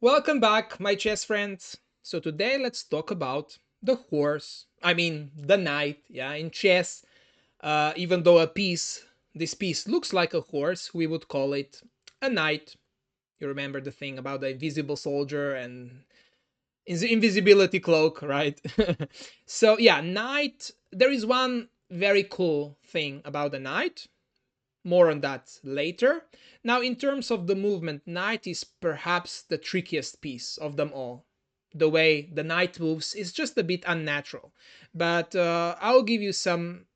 Welcome back, my chess friends. So today let's talk about the horse. I mean, the knight. Yeah, in chess, even though this piece looks like a horse, we would call it a knight. You remember the thing about the invisible soldier and invisibility cloak, right? So yeah, knight. There is one very cool thing about the knight. More on that later. Now, in terms of the movement, knight is perhaps the trickiest piece of them all. The way the knight moves is just a bit unnatural. But I'll give you some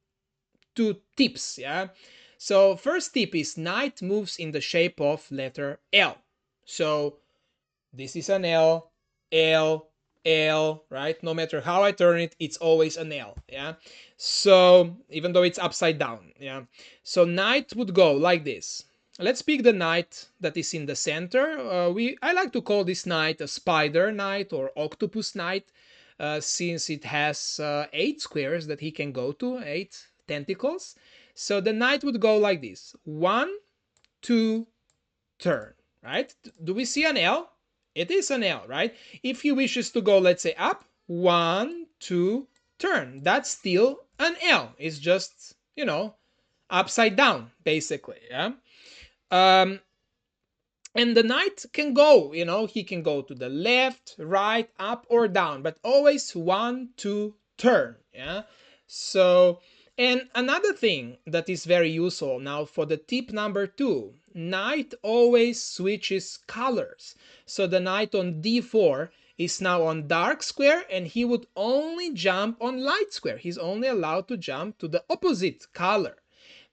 two tips, yeah? So, first tip is knight moves in the shape of letter L. So, this is an L, L, L, right? No matter how I turn it, it's always an L, yeah? So, even though it's upside down, yeah? So, knight would go like this. Let's pick the knight that is in the center. I like to call this knight a spider knight or octopus knight, since it has 8 squares that he can go to, 8 tentacles. So the knight would go like this: one, two, turn, right? Do we see an L? It is an L, right? If he wishes to go, let's say, up, one, two, turn. That's still an L. It's just, upside down, basically, yeah? Um, and the knight can go, he can go to the left, right, up, or down, but always one, two, turn, yeah? So, and another thing that is very useful now for the tip number 2, knight always switches colors. So the knight on d4 is now on dark square, and he would only jump on light square. He's only allowed to jump to the opposite color.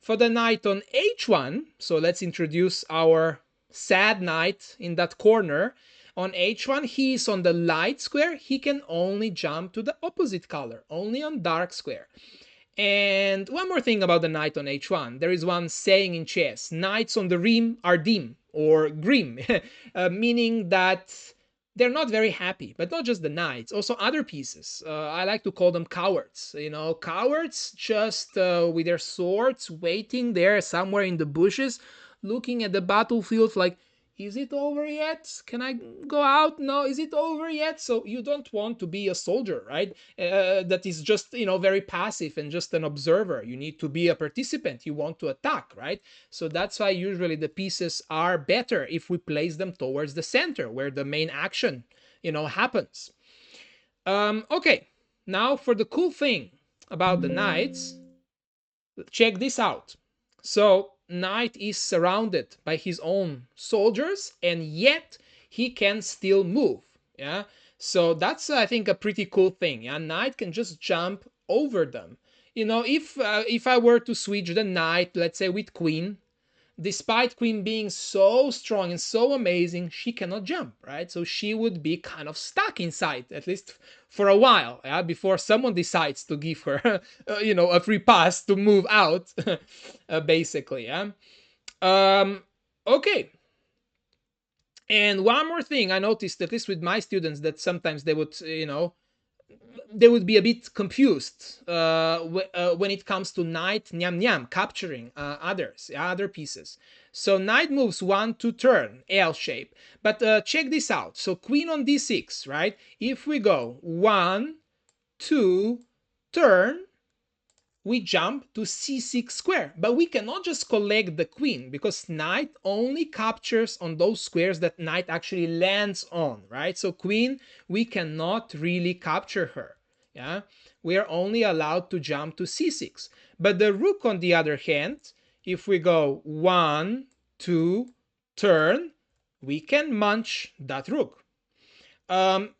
For the knight on h1, so let's introduce our sad knight in that corner. On h1, he is on the light square. He can only jump to the opposite color, only on dark square. And one more thing about the knight on h1. There is one saying in chess: knights on the rim are dim or grim, meaning that they're not very happy. But not just the knights, also other pieces. I like to call them cowards. Cowards just with their swords waiting there somewhere in the bushes, looking at the battlefield like, is it over yet? Can I go out? No, is it over yet? So you don't want to be a soldier, right? That is just, very passive and just an observer. You need to be a participant. You want to attack, right? So that's why usually the pieces are better if we place them towards the center where the main action, happens. Okay, now for the cool thing about the knights, check this out. So knight is surrounded by his own soldiers, and yet he can still move. Yeah. So that's, I think, a pretty cool thing. Yeah, knight can just jump over them. If I were to switch the knight, let's say with queen, despite queen being so strong and so amazing, she cannot jump, right? So she would be kind of stuck inside, at least for a while, yeah, before someone decides to give her a free pass to move out. Basically, yeah. Okay. And one more thing I noticed, at least with my students, that sometimes they would be a bit confused when it comes to knight nyam nyam capturing other pieces. So knight moves one to turn, L shape. But check this out. So queen on d6, right? If we go one, two, turn, we jump to c6 square. But we cannot just collect the queen, because knight only captures on those squares that knight actually lands on, right? So queen, we cannot really capture her. Yeah, we are only allowed to jump to c6. But the rook, on the other hand, if we go one, two, turn, we can munch that rook.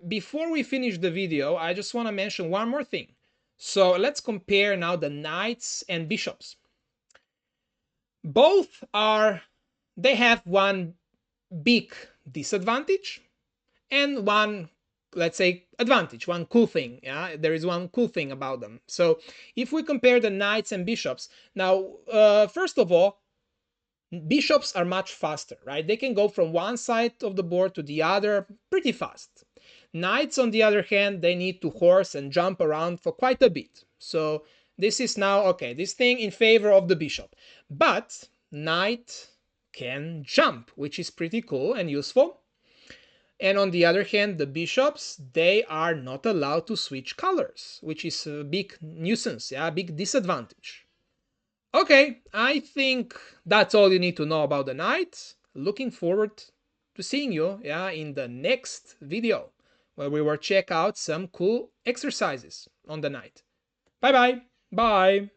Before we finish the video, I just want to mention one more thing. So let's compare now the knights and bishops. Both they have one big disadvantage and one, let's say, advantage, one cool thing. Yeah, there is one cool thing about them. So if we compare the knights and bishops, now, first of all, bishops are much faster, right? They can go from one side of the board to the other pretty fast. Knights, on the other hand, they need to horse and jump around for quite a bit. So this is now, okay, this thing in favor of the bishop. But knight can jump, which is pretty cool and useful. And on the other hand, the bishops, they are not allowed to switch colors, which is a big nuisance, yeah, a big disadvantage. Okay, I think that's all you need to know about the knight. Looking forward to seeing you, yeah, in the next video where we will check out some cool exercises on the knight. Bye bye. Bye.